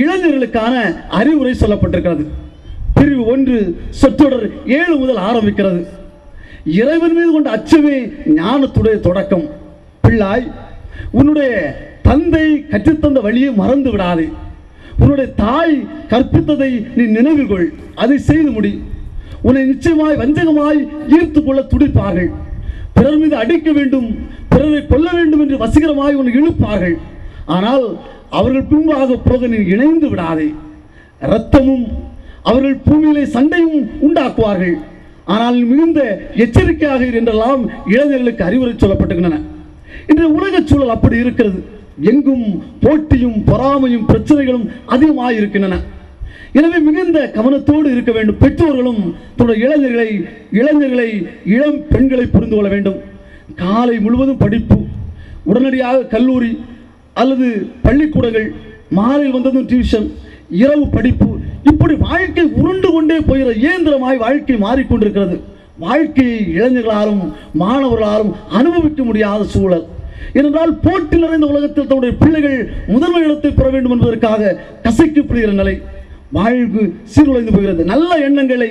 இளைஞர்களுக்கான அறிவுரை சொல்லப்பட்டிருக்கிறது. பிரிவு 1 சொற்றொடர் 7 முதல் ஆரம்பிக்கிறது. இறைவன் மீது கொண்ட அச்சமே ஞானத்துடைய தொடக்கம். பிள்ளாய், உன்னுடைய தந்தை கற்றுத்தந்த வழியை மறந்து விடாதே. உன்னுடைய தாய் கற்பித்ததை நீ நினைவில் கொள், அதை செய்து முடி. உன்னை நிச்சயமாய் வஞ்சகமாய் ஈர்த்து கொள்ள துடிப்பார்கள். பிறர் மீது அடிக்க வேண்டும், பிறரை கொல்ல வேண்டும் என்று வசீகரமாய் உன்னை இழுப்பார்கள். ஆனால் அவர்கள் பின்பாக போக நீ இணைந்து விடாதே. இரத்தமும் அவர்கள் பூமியிலே சண்டையும் உண்டாக்குவார்கள். ஆனால் மிகுந்த எச்சரிக்கையாக என்றெல்லாம் இளைஞர்களுக்கு அறிவுரை சொல்லப்பட்டுகின்றன. இன்று உலக சூழல் அப்படி இருக்கிறது. எங்கும் போட்டியும் பொறாமையும் பிரச்சனைகளும் அதிகமாக இருக்கின்றன. எனவே மிகுந்த கவனத்தோடு இருக்க வேண்டும். பெற்றோர்களும் தன்னுடைய இளைஞர்களை இளம் பெண்களை புரிந்து கொள்ள வேண்டும். காலை முழுவதும் படிப்பு, உடனடியாக கல்லூரி அல்லது பள்ளிக்கூடங்கள், மாலையில் வந்ததும் டியூஷன், இரவு படிப்பு, இப்படி வாழ்க்கை உருண்டு கொண்டே போகிற இயந்திரமாய் வாழ்க்கை மாறிக்கொண்டிருக்கிறது. வாழ்க்கையை இளைஞர்களாலும் மாணவர்களாலும் அனுபவிக்க முடியாத சூழல். ஏனென்றால் போட்டி நிறைந்த உலகத்தில் தன்னுடைய பிள்ளைகள் முதன்மை இடத்தை பெற வேண்டும் என்பதற்காக கசைக்கப்படுகிற நிலை. வாழ்வு சீர்குலைந்து போகிறது. நல்ல எண்ணங்களை,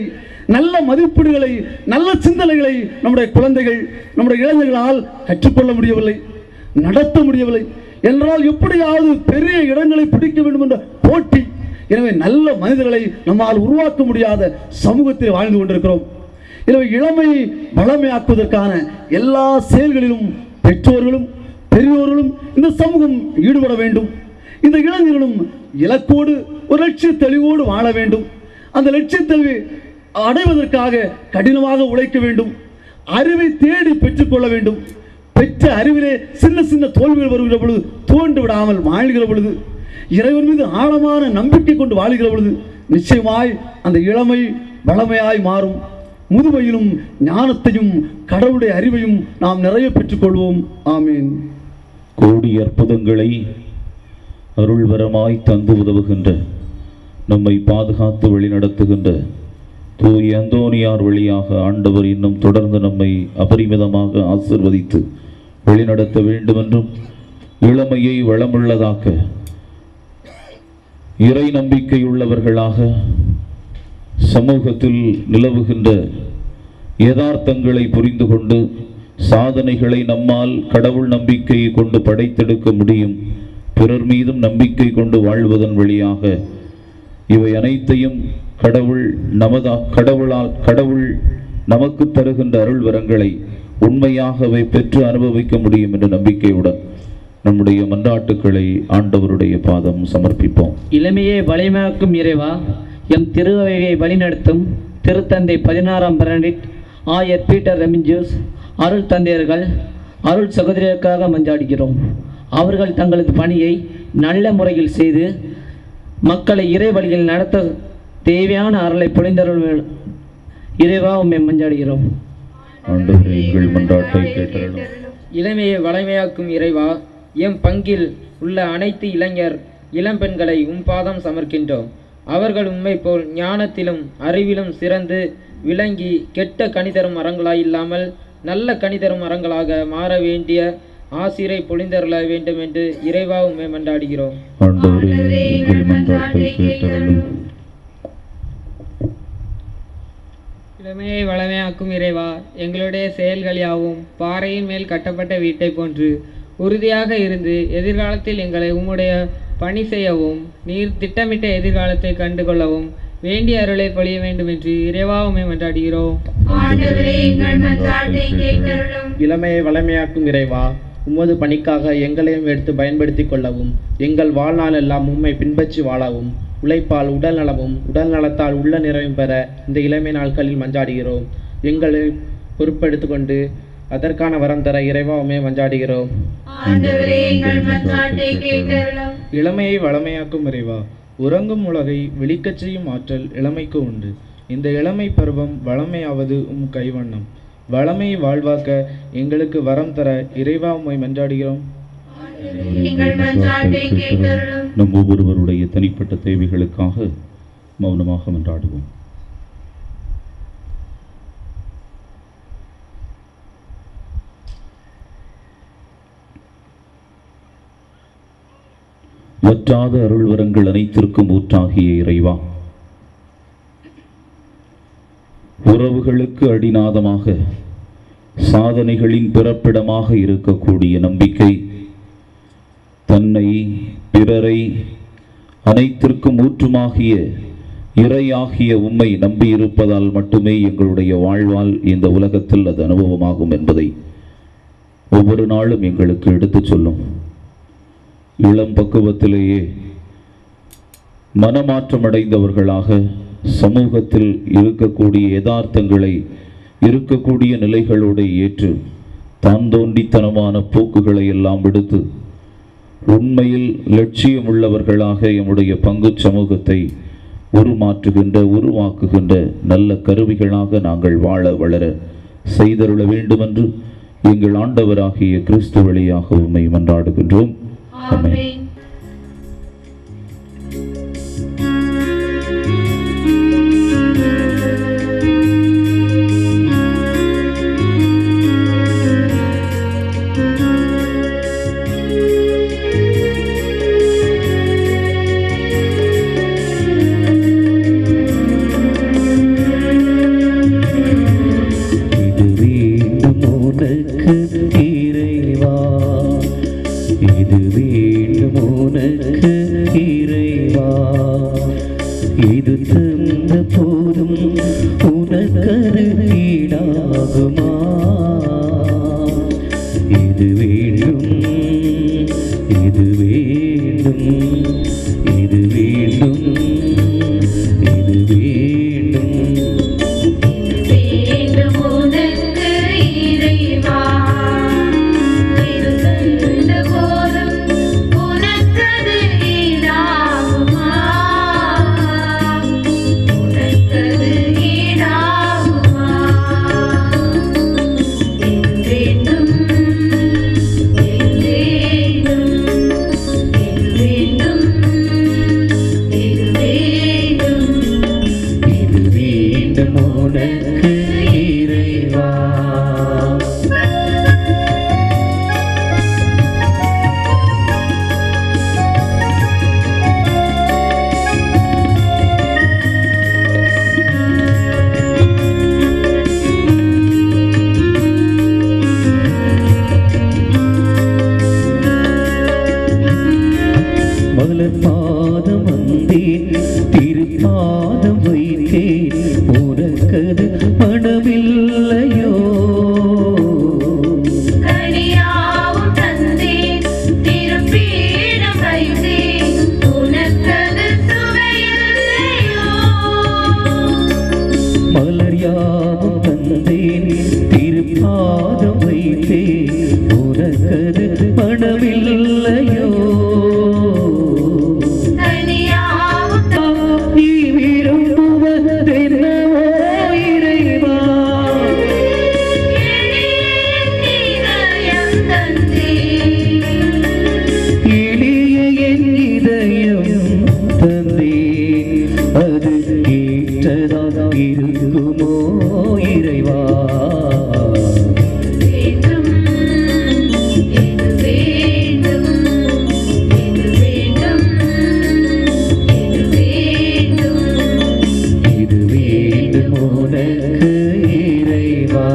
நல்ல மதிப்பீடுகளை, நல்ல சிந்தனைகளை நம்முடைய குழந்தைகள், நம்முடைய இளைஞர்களால் கற்றுக்கொள்ள முடியவில்லை, நடத்த முடியவில்லை. என்றால் எப்படியாவது பெரிய இடங்களை பிடிக்க வேண்டும் என்ற போட்டி. எனவே நல்ல மனிதர்களை நம்மால் உருவாக்க முடியாத சமூகத்தில் வாழ்ந்து கொண்டிருக்கிறோம். எனவே இளமையை வளமையாக்குவதற்கான எல்லா செயல்களிலும் பெற்றோர்களும் பெரியோர்களும் இந்த சமூகம் ஈடுபட வேண்டும். இந்த இளைஞர்களும் இலக்கோடு ஒரு லட்சிய தெளிவோடு வாழ வேண்டும். அந்த லட்சிய தெளிவை அடைவதற்காக கடினமாக உழைக்க வேண்டும். அறிவை தேடி பெற்றுக்கொள்ள வேண்டும். பெற்ற அறிவிலே சின்ன சின்ன தோல்விகள் வருகிற பொழுது தோண்டு விடாமல் வாழ்கிற பொழுது, இறைவன் மீது ஆழமான நம்பிக்கை கொண்டு வாழ்கிற பொழுது நிச்சயமாய் அந்த இளமை வளமையாய் மாறும். முதுமையிலும் ஞானத்தையும் கடவுளுடைய அறிவையும் நாம் நிறைய பெற்றுக்கொள்வோம். ஆமீன். கோடி அற்புதங்களை அருள்வரமாய் தந்து உதவுகின்ற, நம்மை பாதுகாத்து வழிநடத்துகின்ற தூய அந்தோனியார் வழியாக ஆண்டவர் இன்னும் தொடர்ந்து நம்மை அபரிமிதமாக ஆசிர்வதித்து வழிநடத்த வேண்டும் என்றும், இளமையை வளமுள்ளதாக்க இறை நம்பிக்கையுள்ளவர்களாக சமூகத்தில் நிலவுகின்ற யதார்த்தங்களை புரிந்து கொண்டு சாதனைகளை நம்மால் கடவுள் நம்பிக்கையை கொண்டு படைத்தெடுக்க முடியும். பிறர் மீதும் நம்பிக்கை கொண்டு வாழ்வதன் வழியாக இவை அனைத்தையும் கடவுள் நமக்கு தருகின்ற அருள் வரங்களை உண்மையாகவே பெற்று அனுபவிக்க முடியும் என்ற நம்பிக்கையுடன் நம்முடைய மன்றாட்டுக்களை ஆண்டவருடைய பாதம் சமர்ப்பிப்போம். இளமையை வலிமையாக்கும் இறைவா, எம் திருவையை வழிநடத்தும் திருத்தந்தை 16ஆம் பெனடிக்ட், ஆயர் பீட்டர் ரெமிஞ்சியஸ், அருள் தந்தையர்கள், அருள் சகோதரருக்காக மஞ்சாடுகிறோம். அவர்கள் தங்களது பணியை நல்ல முறையில் செய்து மக்களை இறை வழியில் நடத்த தேவையான அருளை பொழிந்தருள் இறைவா உம்மை மஞ்சாடுகிறோம். ஆண்டவரே, எங்கள் மன்றாட்டை கேட்டருளும். இளமையை வலிமையாக்கும் இறைவா, எம் பங்கில் உள்ள அனைத்து இளம்பெண்களை உம் பாதம் சமர்க்கின்றோம். அவர்கள் உம்மை போல் ஞானத்திலும் அறிவிலும் சிறந்து விளங்கி கெட்ட கனிதரும் மரங்களாய் இல்லாமல் நல்ல கனிதரும் மரங்களாக மாற வேண்டிய ஆசிரை பொழிந்தருள வேண்டும் என்று இறைவா உம்மை மன்றாடுகிறோம். இளமையை வளமையாக்கும் இறைவா, எங்களுடைய செயல்கள் யாவும் பாறையின் மேல் கட்டப்பட்ட வீட்டை போன்று உறுதியாக இருந்து எதிர்காலத்தில் எங்களை உம்முடைய பணி செய்யவும் நீர் திட்டமிட்ட எதிர்காலத்தை கண்டுகொள்ளவும் வேண்டிய அருளை பொழிய வேண்டும் என்று இறைவா உம்மை மன்றாடுகிறோம். இளமையை வளமையாக்கும் இறைவா, உமது பணிக்காக எங்களையும் எடுத்து பயன்படுத்தி கொள்ளவும், எங்கள் வாழ்நாள் எல்லாம் உம்மை பின்பற்றி வாழவும், உழைப்பால் உடல் நலமும் உடல் நலத்தால் உள்ள நிறைவும் பெற இந்த இளமை நாட்களில் மஞ்சாடுகிறோம். எங்களை பொறுப்பெடுத்து கொண்டு அதற்கான வரம் தர இறைவா உம்மை மஞ்சாடுகிறோம். இளமையை வளமையாக்கும் இறைவா, உறங்கும் உலகை விழிக்கச் செய்யும் ஆற்றல் இளமைக்கு உண்டு. இந்த இளமை பருவம் வளமையாவது உம் கைவண்ணம். வளமையை வாழ்வாக்க எங்களுக்கு வரம் தர இறைவா உம்மை மன்றாடுகிறோம். நம் ஒவ்வொருவருடைய தனிப்பட்ட தேவைகளுக்காக மௌனமாக மன்றாடுவோம். வற்றாத அருள் வரங்கள் அனைத்திற்கும் ஊற்றாகிய இறைவா, உறவுகளுக்கு அடிநாதமாக சாதனைகளின் பிறப்பிடமாக இருக்கக்கூடிய நம்பிக்கை, தன்னை பிறரை அனைத்திற்கும் ஊற்றுமாகிய இறையாகிய உம்மை நம்பியிருப்பதால் மட்டுமே எங்களுடைய வாழ்வால் இந்த உலகத்தில் அது அனுபவமாகும் என்பதை ஒவ்வொரு நாளும் எங்களுக்கு எடுத்துச் சொல்லும். இளம் பக்குவத்திலேயே மனமாற்றமடைந்தவர்களாக சமூகத்தில் இருக்கக்கூடிய யதார்த்தங்களை இருக்கக்கூடிய நிலைகளோடு ஏற்று தான் தோண்டித்தனமான போக்குகளை எல்லாம் விடுத்து உண்மையில் லட்சியம் உள்ளவர்களாக எம்முடைய பங்கு சமூகத்தை உருவாக்குகின்ற நல்ல கருவிகளாக நாங்கள் வாழ வளர செய்தருள வேண்டுமென்று எங்கள் ஆண்டவராகிய கிறிஸ்து வழியாக உம்மை மன்றாடுகின்றோம். ஆமென். இது தந்த போதும் உனக்கது ஈடாகுமா? இது வேண்டும், இது வேண்டும், இது வேண்டும், இது வேண்டும். வேண்டும் உனக்கு இறைவா, இது தந்த போதும் உனக்கது ஈடாகுமா? உனக்கது ஈடாகுமா? இது வேண்டும், இது வேண்டும், இது வேண்டும், இது வேண்டும். இது வேண்டும் உனக்கு இறைவா. மலர் பாதம் வந்தேன், திருப்பாதம் வைத்தேன், உனக்கது மனமில்லையோ? கனியாவும் தந்தேன், திருப்பீடம் வைத்தேன், உனக்கது சுவையில்லையோ? மலர் யாவும் தந்தேன், திருப்பாதம் வைத்தேன், உனக்கது மனமில்லையோ? கனியாவும் நீ விரும்புவதென்னவோ இறைவா? இதயம் தந்தேன், எளிய என் இதயம் தந்தேன், அது ஏற்றதாக இருக்குமோ இறைவா? வேண்டும், இது வேண்டும், இது வேண்டும், இது வேண்டும். இது வேண்டும் உனக்கு இறைவா.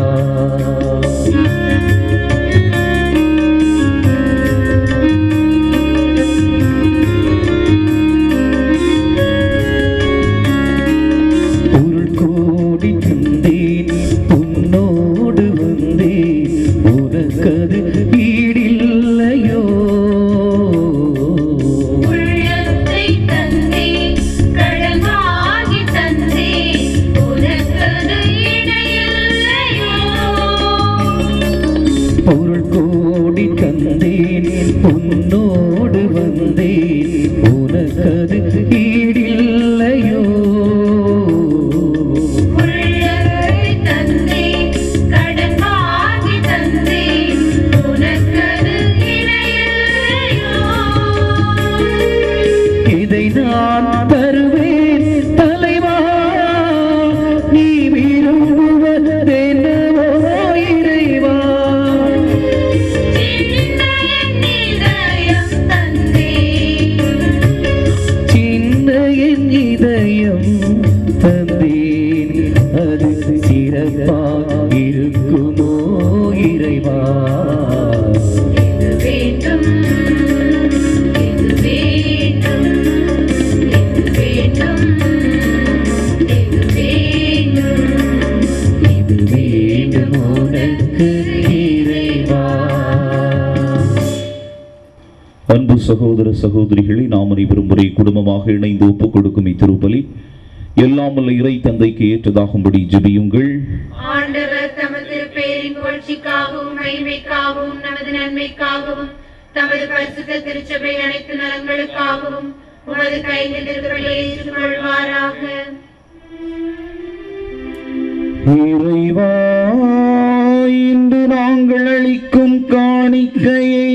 பொருள் கோடி தந்தேன், உன்னோடு வந்தேன், உனக்கது ஈடில்லையோ? உள்ளத்தை தந்தேன், கடன் வாங்கி தந்தேன், உனக்கது இணையில்லையோ? பொருள் கோடி தந்தேன், உன்னோடு வந்தேன், உனக்கது ஈடில்லையோ? உள்ளத்தை தந்தேன், கடன் வாங்கி தந்தேன், உனக்கது இணையில்லையோ? இதை நான் தருவேன் தலைவா, நீ விரும்புவதென்னவோ இறைவா? சின்ன என் இதயம் தந்தேன், இதயம் தந்தேன், அது சிறப்பாக இருக்குமோ இறைவா? இது வேண்டும், இது வேண்டும், இது வேண்டும், இது வேண்டும், இது வேண்டும் உனக்கு இறைவா. அன்பு சகோதர சகோதரிகளை நாம் அனைவரும் ஒரே குடும்பமாக இணைந்து ஒப்புக் கொடுக்கும் இத்திருப்பலி எல்லாம் வல்ல இறை தந்தைக்கு ஏற்றதாகும்படி ஜெபியுங்கள். ஆண்டவர் தமது பேரின் புகழ்ச்சிக்காகவும் மகிமைக்காகவும் நமது நன்மைக்காகவும் தமது பரிசுத்த திருச்சபை அனைத்து நலன்களுக்காகவும் உமது கையில் திருப்பலியை ஏற்றுக்கொள்வாராக. இறைவா, இன்று நாங்கள் அளிக்கும் காணிக்கையை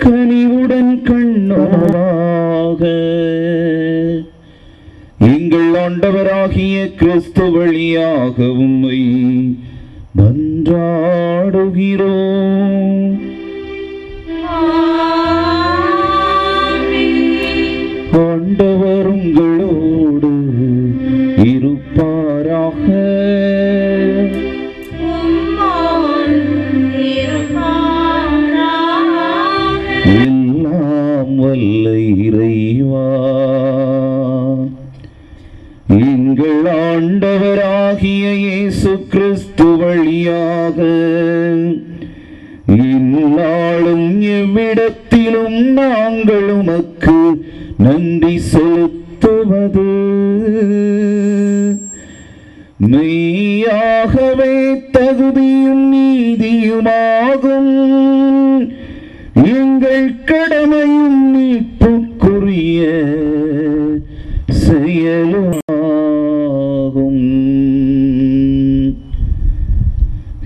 கனிவுடன் கண்ணோடாக எங்கள் ஆண்டவராகிய கிறிஸ்து வழியாக உம்மை மன்றாடுகிறோம். ஆண்டவர் உங்களோடு இருப்பாராக. எல்லாம் வல்ல இறைவா, எங்கள் ஆண்டவராகிய இயேசு கிறிஸ்து வழியாக இந்நாளும் எவ்விடத்திலும் நாங்கள் உமக்கு நன்றி செலுத்துவது மெய்யாகவே தகுதியும் நீதியுமாகும். எங்கள் கடமையும் மீட்புக்குரிய செயலாகும்.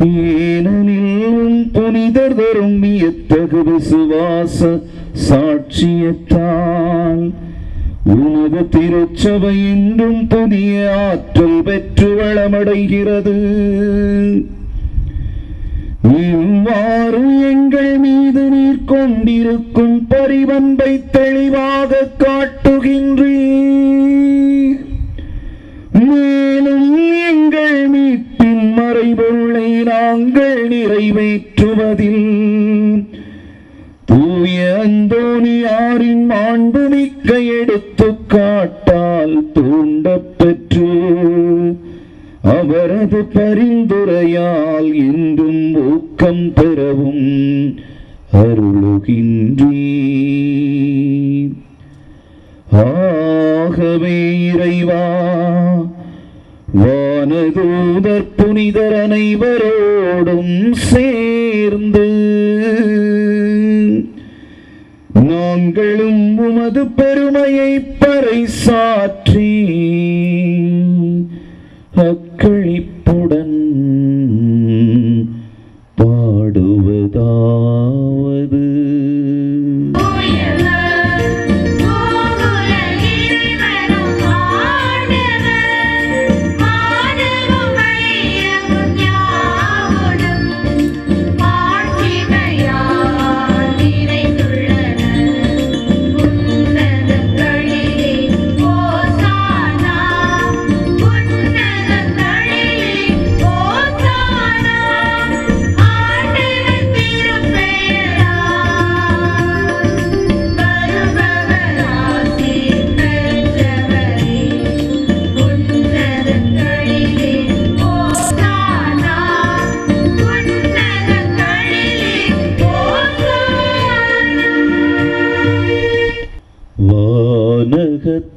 ஏனெனில் புனிதர் தரும் வியத்தகு விசுவாச சாட்சியத்தால் உமது திருச்சபை என்றும் புதிய ஆற்றல் பெற்று வளமடைகிறது. இவ்வாறு எங்கள் மீது நீர் கொண்டிருக்கும் பரிவன்பை தெளிவாக காட்டுகின்றீர். மேலும் எங்கள் மீட்பின் மறைபொருளை நாங்கள் நிறைவேற்றுவதில் தூய அந்தோனியாரின் மாண்புமிக்க எடுத்துக்காட்டால் தூண்டப்பெற்று அவரது பரிந்துரையால் என்றும் ஊக்கம் பெறவும் அருளுகின்றீர். ஆகவே இறைவா, வானதூதர் புனிதர் அனைவரோடும் சேர்ந்து நாங்களும் உமது பெருமையை பறைசாற்றி அக்களிப்புடன் பாடுவதாவது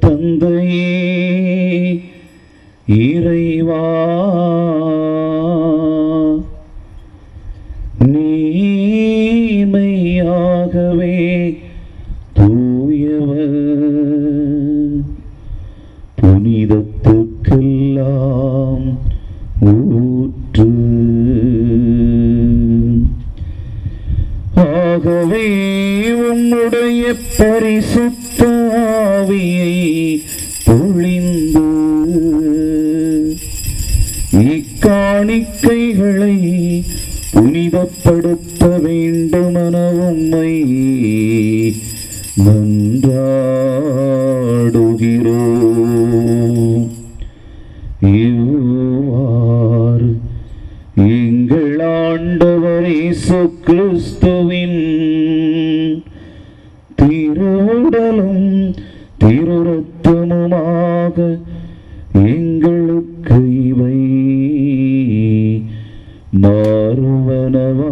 தந்தையே இறைவா, நீமையாகவே தூயவர், புனிதத்துக்கெல்லாம் ஊற்று. ஆகவே உம்முடைய பரிசுத்த ஆவியை பொழிந்து இக்காணிக்கைகளை புனிதப்படுத்த வேண்டுமென உம்மை மன்றாடுகிறோம். மன்றாடுகிறோம். இவ்வாறு எங்கள் ஆண்டவர் இயேசு கிறிஸ்துவின் திருவுடலும் திருரத்தமுமாக எங்களுக்கு இவை மாறுவனவாக.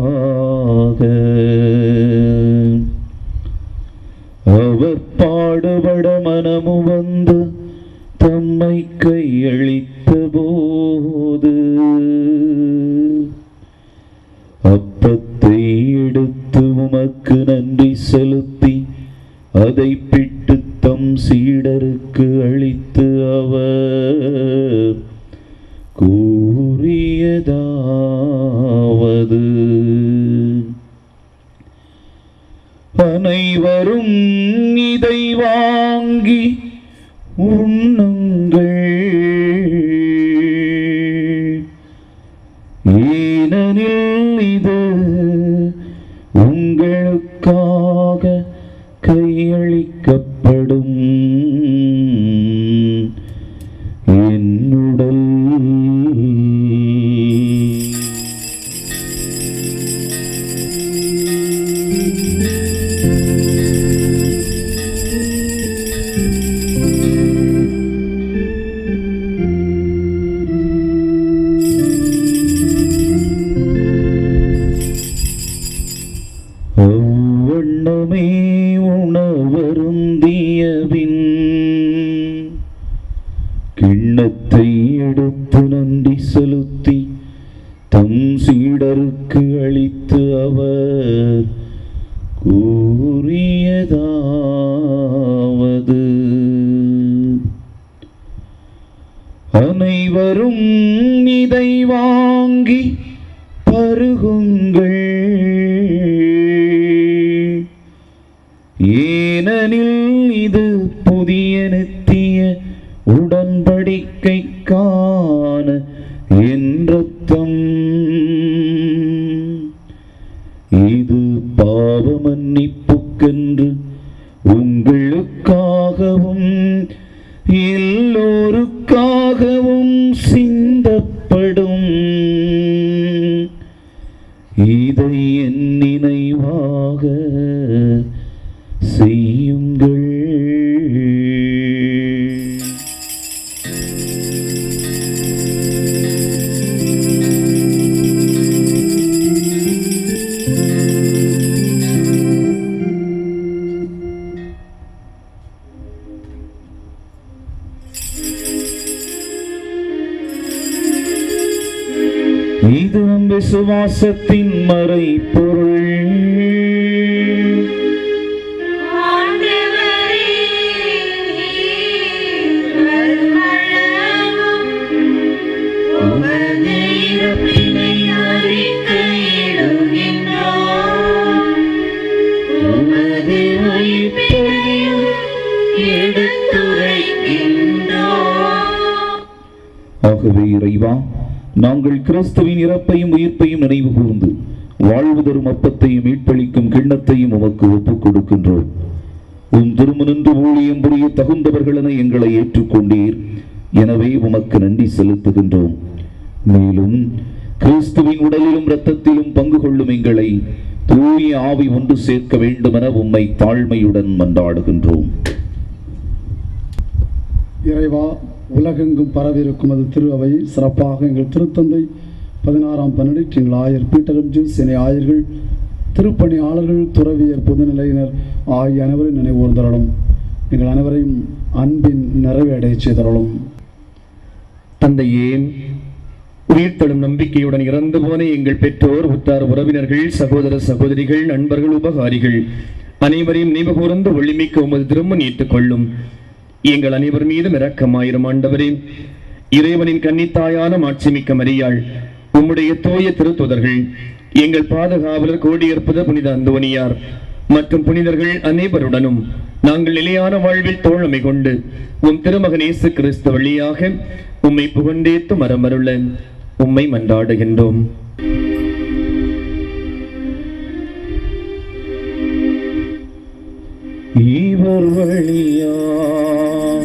அவர் பாடுபட மனமு வந்து தம்மை கையளித்த போது அப்பத்தை எடுத்து உமக்கு நன்றி செலுத்தி அதை பிட்டு தம் சீடருக்கு அளித்து அவர் கூறியதாவது, அனைவரும் இதை வாங்கி உண்ணுங்கள், ஏனெனில் இது உங்களுக்காக கையளிக்கப்படும் என்னுடல். அவ்வண்ணமே உணவருந்தியபின் கிண்ணத்தை எடுத்து நன்றி செலுத்தி தம் சீடருக்கு அளித்து அவர் கூறியதாவது, அனைவரும் இதை வாங்கி பருகுங்கள், ஏனெனில் இது புதிய நித்திய உடன்படிக்கைக்கான என் இரத்தம். இது பாவ மன்னிப்புக்கென்று உங்களுக்காகவும் எல்லோருக்காகவும் சிந்தப்படும். இதை என் நினைவாக செய்யுங்கள். இது விசுவாசத்தின் மறைபொருள். ஆகவே இறைவா, நாங்கள் கிறிஸ்துவின் இறப்பையும் உயிர்ப்பையும் நினைவு கூர்ந்து வாழ்வு தரும் அப்பத்தையும் மீட்பளிக்கும் கிண்ணத்தையும் உமக்கு ஒப்புக் கொடுக்கின்றோம். உம் திருமணன்று ஊழியம் புரிய தகுந்தவர்கள் என எங்களை ஏற்றுக்கொண்டீர். எனவே உமக்கு நன்றி செலுத்துகின்றோம். மேலும் கிறிஸ்துவின் உடலிலும் இரத்தத்திலும் பங்கு கொள்ளும் எங்களை தூய ஆவி ஒன்று சேர்க்க வேண்டுமென உம்மை தாழ்மையுடன் மன்றாடுகின்றோம். இறைவா, உலகெங்கும் பரவியிருக்கும் அது திரு அவை சிறப்பாக எங்கள் திருத்தந்தை 16ஆம் பெனடிக்ட், எங்கள் ஆயர் பீட்டர் எம்ஜிஸ், இணை ஆயர்கள், திருப்பணியாளர்கள், துறவியர், பொதுநிலையினர் ஆகிய அனைவரும் நினைவூர்ந்தரலும். எங்கள் அனைவரையும் அன்பின் நிறைவேடைய செய்தரலும். தந்தையே, உயிர்த்தெழும் நம்பிக்கையுடன் இறந்து போன எங்கள் பெற்றோர், உற்றார், உறவினர்கள், சகோதர சகோதரிகள், நண்பர்கள், உபகாரிகள் அனைவரையும் நினைவுகூர்ந்து ஒளிமிக்க உமது திரும்ப ஏற்றுக்கொள்ளும். எங்கள் அனைவர் மீதும் இரக்கமாயிரும் ஆண்டவரே. இறைவனின் கன்னித்தாயான மாட்சிமிக்க மரியாள், உம்முடைய தூய திருத்துதர்கள், எங்கள் பாதுகாவலர் கோடியற்புத புனித அந்தோனியார் மற்றும் புனிதர்கள் அனைவருடனும் நாங்கள் நிலையான வாழ்வில் தோழமை கொண்டு உம் திருமகன் இயேசு கிறிஸ்து வழியாக உம்மை புகழ்ந்தேத்து மரமருள உம்மை மன்றாடுகின்றோம். இவர் வழியாக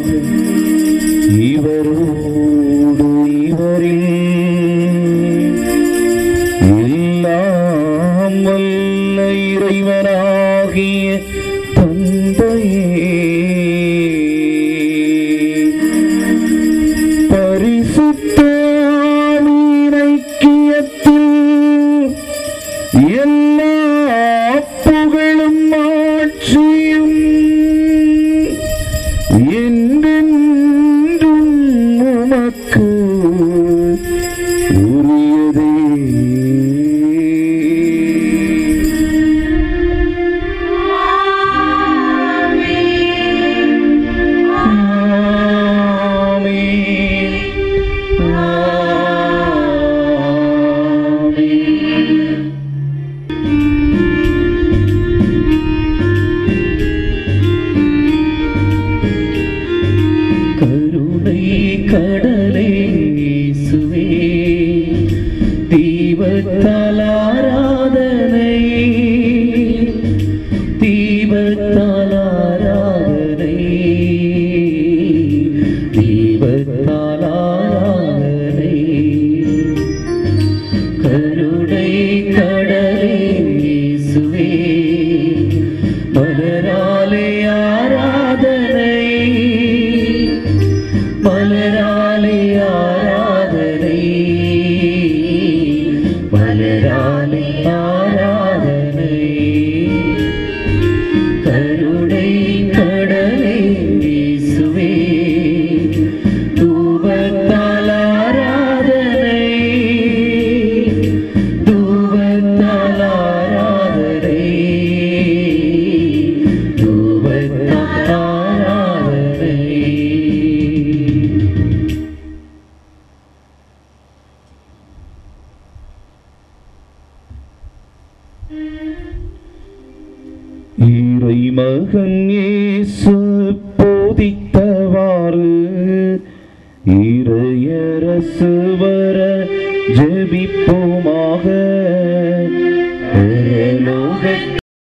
இறைமகன் இயேசு போதித்தவாறு இறையரசு வர ஜெபிப்போமாக.